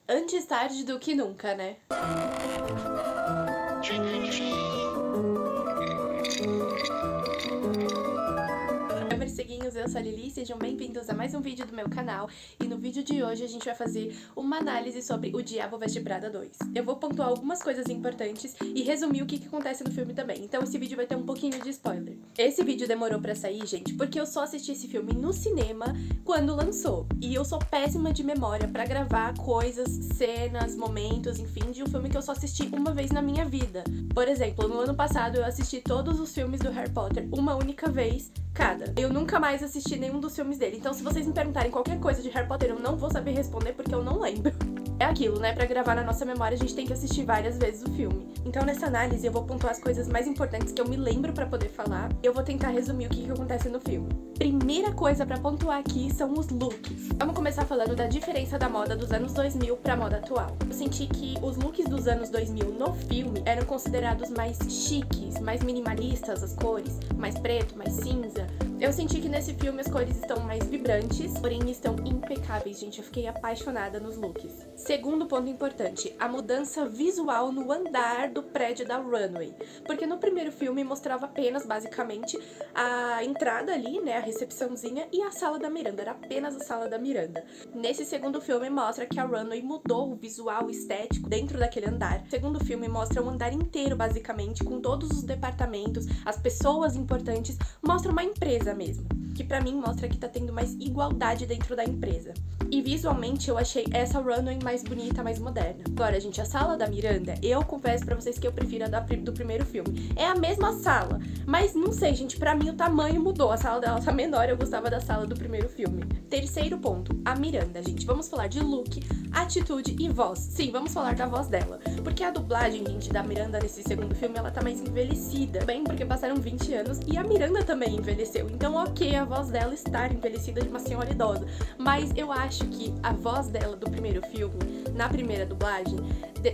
Antes tarde do que nunca, né? Oi, morceguinhos, eu sou a Lili, sejam bem-vindos a mais um vídeo do meu canal. E no vídeo de hoje a gente vai fazer uma análise sobre O Diabo Veste Prada 2. Eu vou pontuar algumas coisas importantes e resumir o que acontece no filme também, então esse vídeo vai ter um pouquinho de spoiler. Esse vídeo demorou pra sair, gente, porque eu só assisti esse filme no cinema quando lançou. E eu sou péssima de memória pra gravar coisas, cenas, momentos, enfim, de um filme que eu só assisti uma vez na minha vida. Por exemplo, no ano passado eu assisti todos os filmes do Harry Potter uma única vez cada. Eu nunca mais assisti nenhum dos filmes dele, então se vocês me perguntarem qualquer coisa de Harry Potter eu não vou saber responder porque eu não lembro. É aquilo, né? Pra gravar na nossa memória a gente tem que assistir várias vezes o filme. Então nessa análise eu vou pontuar as coisas mais importantes que eu me lembro pra poder falar. Eu vou tentar resumir o que acontece no filme. Primeira coisa pra pontuar aqui são os looks. Vamos começar falando da diferença da moda dos anos 2000 pra moda atual. Eu senti que os looks dos anos 2000 no filme eram considerados mais chiques, mais minimalistas as cores, mais preto, mais cinza. Eu senti que nesse filme as cores estão mais vibrantes, porém estão impecáveis, gente. Eu fiquei apaixonada nos looks. Segundo ponto importante, a mudança visual no andar do prédio da Runway. Porque no primeiro filme mostrava apenas, basicamente, a entrada ali, né, a recepçãozinha e a sala da Miranda. Era apenas a sala da Miranda. Nesse segundo filme mostra que a Runway mudou o visual estético dentro daquele andar. O segundo filme mostra o andar inteiro, basicamente, com todos os departamentos, as pessoas importantes. Mostra uma empresa mesmo, que pra mim mostra que tá tendo mais igualdade dentro da empresa. E visualmente eu achei essa Runway mais bonita, mais moderna. Agora, gente, a sala da Miranda, eu confesso pra vocês que eu prefiro a do primeiro filme. É a mesma sala, mas não sei, gente, pra mim o tamanho mudou. A sala dela tá menor, eu gostava da sala do primeiro filme. Terceiro ponto, a Miranda, gente. Vamos falar de look, atitude e voz. Sim, vamos falar da voz dela. Porque a dublagem, gente, da Miranda nesse segundo filme, ela tá mais envelhecida. Bem, porque passaram 20 anos e a Miranda também envelheceu. Então, ok, a voz dela estar envelhecida de uma senhora idosa. Mas eu acho que a voz dela do primeiro filme, na primeira dublagem,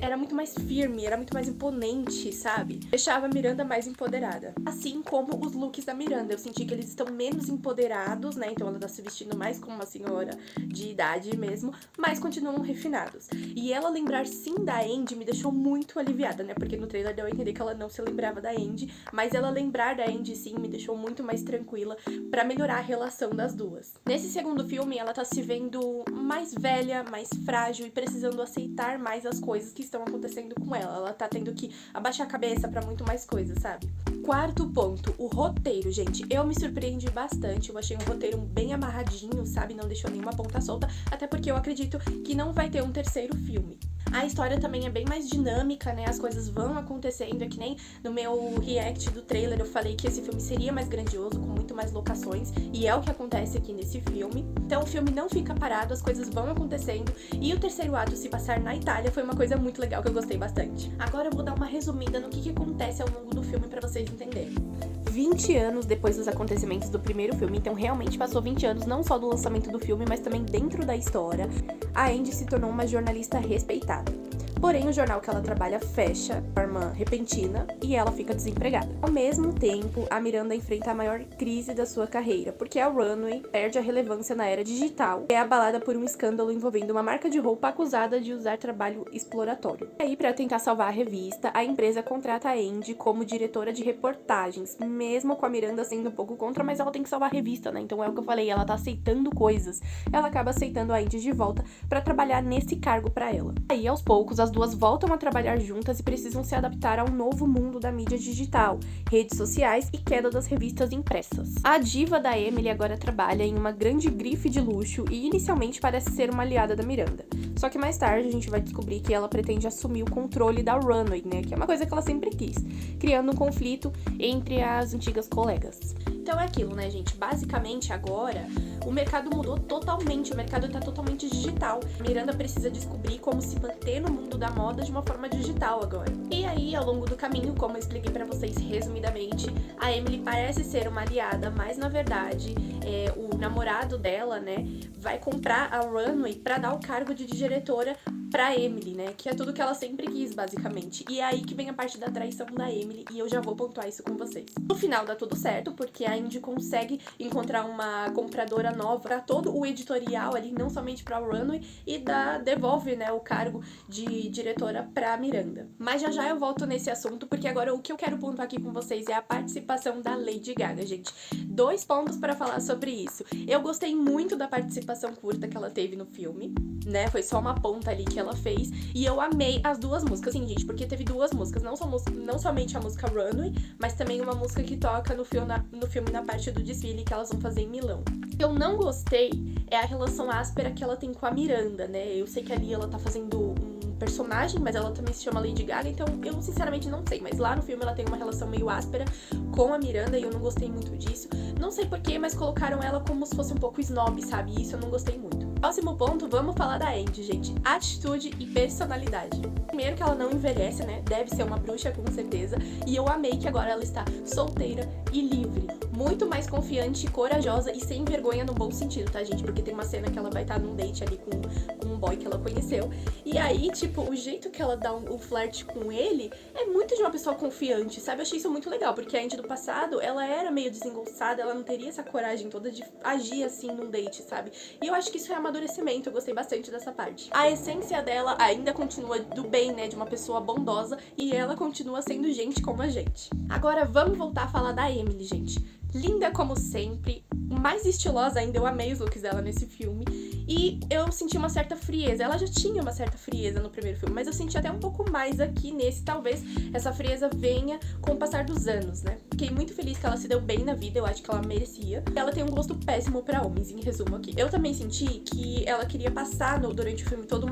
era muito mais firme, era muito mais imponente, sabe? Deixava a Miranda mais empoderada. Assim como os looks da Miranda. Eu senti que eles estão menos empoderados, né? Então ela tá se vestindo mais como uma senhora de idade mesmo, mas continuam refinados. E ela lembrar sim da Andy me deixou muito aliviada, né? Porque no trailer deu a entender que ela não se lembrava da Andy, mas ela lembrar da Andy sim me deixou muito mais tranquila pra melhorar a relação das duas. Nesse segundo filme, ela tá se vendo mais velha, mais frágil e precisando aceitar mais as coisas que estão acontecendo com ela. Ela tá tendo que abaixar a cabeça pra muito mais coisas, sabe? Quarto ponto, o roteiro, gente. Eu me surpreendi bastante, eu achei um roteiro bem amarradinho, sabe? Não deixou nenhuma ponta solta, até porque eu acredito que não vai ter um terceiro filme. A história também é bem mais dinâmica, né? As coisas vão acontecendo, é que nem no meu react do trailer eu falei que esse filme seria mais grandioso, com muito mais locações, e é o que acontece aqui nesse filme. Então o filme não fica parado, as coisas vão acontecendo, e o terceiro ato se passar na Itália foi uma coisa muito legal que eu gostei bastante. Agora eu vou dar uma resumida no que acontece ao longo do filme pra vocês entenderem. 20 anos depois dos acontecimentos do primeiro filme, então realmente passou 20 anos não só do lançamento do filme, mas também dentro da história, a Andy se tornou uma jornalista respeitada. Porém, o jornal que ela trabalha fecha de forma repentina e ela fica desempregada. Ao mesmo tempo, a Miranda enfrenta a maior crise da sua carreira, porque a Runway perde a relevância na era digital e é abalada por um escândalo envolvendo uma marca de roupa acusada de usar trabalho exploratório. E aí, para tentar salvar a revista, a empresa contrata a Andy como diretora de reportagens, mesmo com a Miranda sendo um pouco contra, mas ela tem que salvar a revista, né? Então é o que eu falei, ela tá aceitando coisas. Ela acaba aceitando a Andy de volta para trabalhar nesse cargo para ela. Aí, aos poucos, as duas voltam a trabalhar juntas e precisam se adaptar ao novo mundo da mídia digital, redes sociais e queda das revistas impressas. A diva da Emily agora trabalha em uma grande grife de luxo e inicialmente parece ser uma aliada da Miranda. Só que mais tarde a gente vai descobrir que ela pretende assumir o controle da Runway, né? Que é uma coisa que ela sempre quis, criando um conflito entre as antigas colegas. Então é aquilo, né, gente? Basicamente, agora, o mercado mudou totalmente, o mercado tá totalmente digital. A Miranda precisa descobrir como se manter no mundo da moda de uma forma digital agora. E aí, ao longo do caminho, como eu expliquei pra vocês resumidamente, a Emily parece ser uma aliada, mas na verdade, o namorado dela, né, vai comprar a Runway pra dar o cargo de diretora pra Emily, né? Que é tudo que ela sempre quis, basicamente. E é aí que vem a parte da traição da Emily, e eu já vou pontuar isso com vocês. No final dá tudo certo, porque a Indy consegue encontrar uma compradora diretora nova pra todo o editorial ali, não somente pra Runway, e devolve, né, o cargo de diretora pra Miranda. Mas já eu volto nesse assunto, porque agora o que eu quero pontuar aqui com vocês é a participação da Lady Gaga, gente. 2 pontos para falar sobre isso. Eu gostei muito da participação curta que ela teve no filme, né? Foi só uma ponta ali que ela fez. E eu amei as 2 músicas, sim, gente, porque teve 2 músicas. Não somente a música Runway, mas também uma música que toca no filme na parte do desfile que elas vão fazer em Milão. O que eu não gostei é a relação áspera que ela tem com a Miranda, né? Eu sei que ali ela tá fazendo um personagem, mas ela também se chama Lady Gaga, então eu sinceramente não sei, mas lá no filme ela tem uma relação meio áspera com a Miranda e eu não gostei muito disso. Não sei porquê, mas colocaram ela como se fosse um pouco snob, sabe? E isso eu não gostei muito. Próximo ponto, vamos falar da Andy, gente. Atitude e personalidade. Primeiro que ela não envelhece, né? Deve ser uma bruxa, com certeza. E eu amei que agora ela está solteira e livre. Muito mais confiante, corajosa e sem vergonha no bom sentido, tá, gente? Porque tem uma cena que ela vai estar num date ali com um boy que ela conheceu. E aí, tipo, o jeito que ela dá o flerte com ele é muito de uma pessoa confiante, sabe? Eu achei isso muito legal, porque a Andy do passado, ela era meio desengonçada, ela não teria essa coragem toda de agir assim num date, sabe? E eu acho que isso é amadurecimento, eu gostei bastante dessa parte. A essência dela ainda continua do bem, né? De uma pessoa bondosa, e ela continua sendo gente como a gente. Agora, vamos voltar a falar da Emily, gente. Linda como sempre, mais estilosa ainda, eu amei os looks dela nesse filme. E eu senti uma certa frieza. Ela já tinha uma certa frieza no primeiro filme, mas eu senti até um pouco mais aqui nesse. Talvez essa frieza venha com o passar dos anos, né? Fiquei muito feliz que ela se deu bem na vida, eu acho que ela merecia. Ela tem um gosto péssimo pra homens, em resumo aqui. Eu também senti que ela queria passar durante o filme todo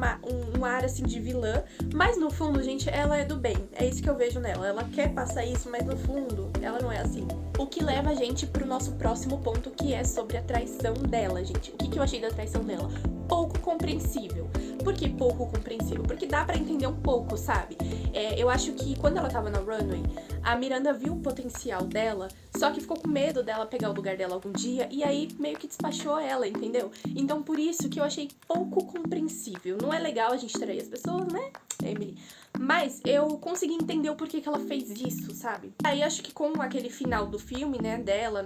um ar assim de vilã, mas no fundo, gente, ela é do bem. É isso que eu vejo nela. Ela quer passar isso, mas no fundo, ela não é assim. O que leva a gente pro nosso próximo ponto, que é sobre a traição dela, gente. O que eu achei da traição dela? Pouco compreensível. Por que pouco compreensível? Porque dá pra entender um pouco, sabe? Eu acho que quando ela tava na Runway, a Miranda viu o potencial dela, só que ficou com medo dela pegar o lugar dela algum dia, e aí meio que despachou ela, entendeu? Então por isso que eu achei pouco compreensível. Não é legal a gente trair as pessoas, né, Emily? Mas eu consegui entender o porquê que ela fez isso, sabe? Aí acho que com aquele final do filme, né, dela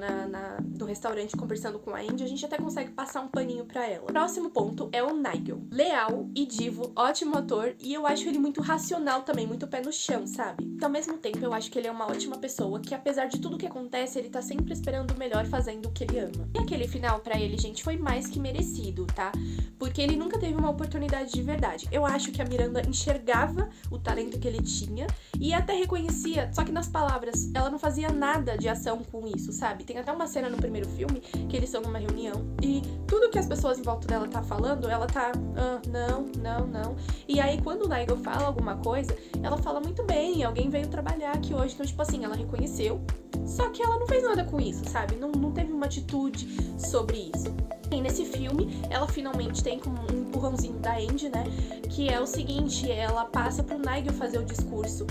do restaurante conversando com a Andy, a gente até consegue passar um paninho pra ela. Próximo ponto é o Nigel. Leal e divo, ótimo ator, e eu acho ele muito racional também, muito pé no chão, sabe? Então, ao mesmo tempo, eu acho que ele é uma ótima pessoa, que apesar de tudo que acontece, ele tá sempre esperando o melhor, fazendo o que ele ama. E aquele final pra ele, gente, foi mais que merecido, tá? Porque ele nunca teve uma oportunidade de verdade. Eu acho que a Miranda enxergava o talento que ele tinha e até reconhecia, só que nas palavras, ela não fazia nada de ação com isso, sabe? Tem até uma cena no primeiro filme que eles estão numa reunião e tudo que as pessoas em volta dela tá falando, ela tá, não. E aí, quando o Nigel fala alguma coisa, ela fala muito bem, alguém veio trabalhar aqui hoje, então, tipo assim, ela reconheceu, só que ela não fez nada com isso, sabe? Não teve uma atitude sobre isso. E nesse filme, ela finalmente tem um empurrãozinho da Andy, né? Que é o seguinte, ela passa pro Nigel fazer o discurso,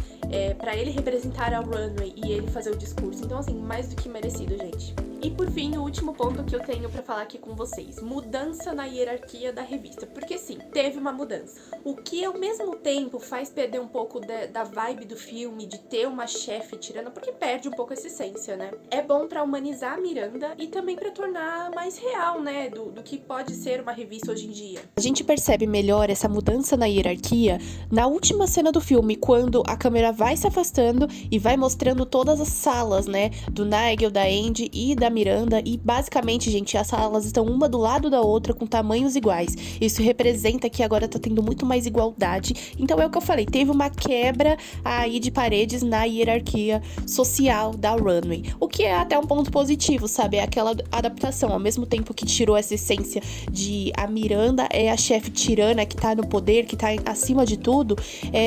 pra ele representar a Runway e ele fazer o discurso. Então, assim, mais do que merecido, gente. E por fim, o último ponto que eu tenho pra falar aqui com vocês. Mudança na hierarquia da revista. Porque sim, teve uma mudança. O que ao mesmo tempo faz perder um pouco da vibe do filme, de ter uma chefe tirana, porque perde um pouco essa essência, né? É bom pra humanizar a Miranda e também pra tornar mais real, né? Do que pode ser uma revista hoje em dia. A gente percebe melhor essa mudança na hierarquia na última cena do filme, quando a câmera vai se afastando e vai mostrando todas as salas, né? Do Nigel, da Andy e da Miranda, e basicamente, gente, as salas estão uma do lado da outra com tamanhos iguais. Isso representa que agora tá tendo muito mais igualdade. Então é o que eu falei, teve uma quebra aí de paredes na hierarquia social da Runway. O que é até um ponto positivo, sabe? É aquela adaptação, ao mesmo tempo que tirou essa essência de a Miranda é a chefe tirana que tá no poder, que tá acima de tudo,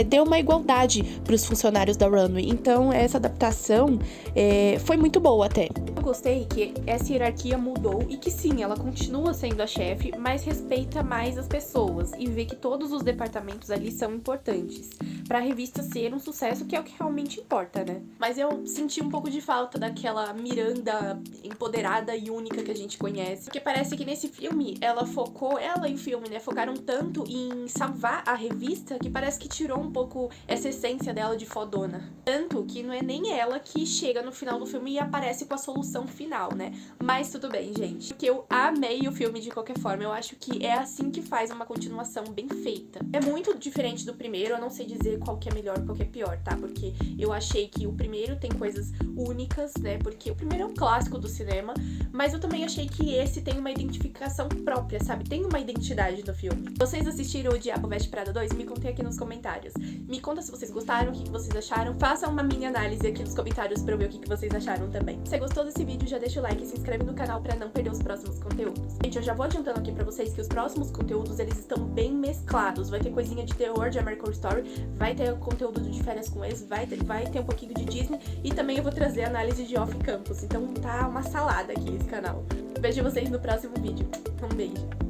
deu uma igualdade pros funcionários da Runway. Então essa adaptação foi muito boa até. Eu gostei que essa hierarquia mudou e que sim, ela continua sendo a chefe, mas respeita mais as pessoas e vê que todos os departamentos ali são importantes pra revista ser um sucesso, que é o que realmente importa, né? Mas eu senti um pouco de falta daquela Miranda empoderada e única que a gente conhece, porque parece que nesse filme ela e o filme, né, focaram tanto em salvar a revista que parece que tirou um pouco essa essência dela de fodona. Tanto que não é nem ela que chega no final do filme e aparece com a solução resolução final, né? Mas tudo bem, gente. Porque eu amei o filme de qualquer forma. Eu acho que é assim que faz uma continuação bem feita. É muito diferente do primeiro, eu não sei dizer qual que é melhor e qual que é pior, tá? Porque eu achei que o primeiro tem coisas únicas, né? Porque o primeiro é um clássico do cinema, mas eu também achei que esse tem uma identificação própria, sabe? Tem uma identidade no filme. Vocês assistiram O Diabo Veste Prada 2? Me contem aqui nos comentários. Me conta se vocês gostaram, o que vocês acharam. Façam uma mini análise aqui nos comentários pra eu ver o que vocês acharam também. Se você gostou desse vídeo, já deixa o like e se inscreve no canal pra não perder os próximos conteúdos. Gente, eu já vou adiantando aqui pra vocês que os próximos conteúdos, eles estão bem mesclados. Vai ter coisinha de terror, de American Horror Story, vai ter conteúdo de férias com ex, vai ter um pouquinho de Disney e também eu vou trazer análise de off-campus. Então tá uma salada aqui esse canal. Vejo vocês no próximo vídeo. Um beijo.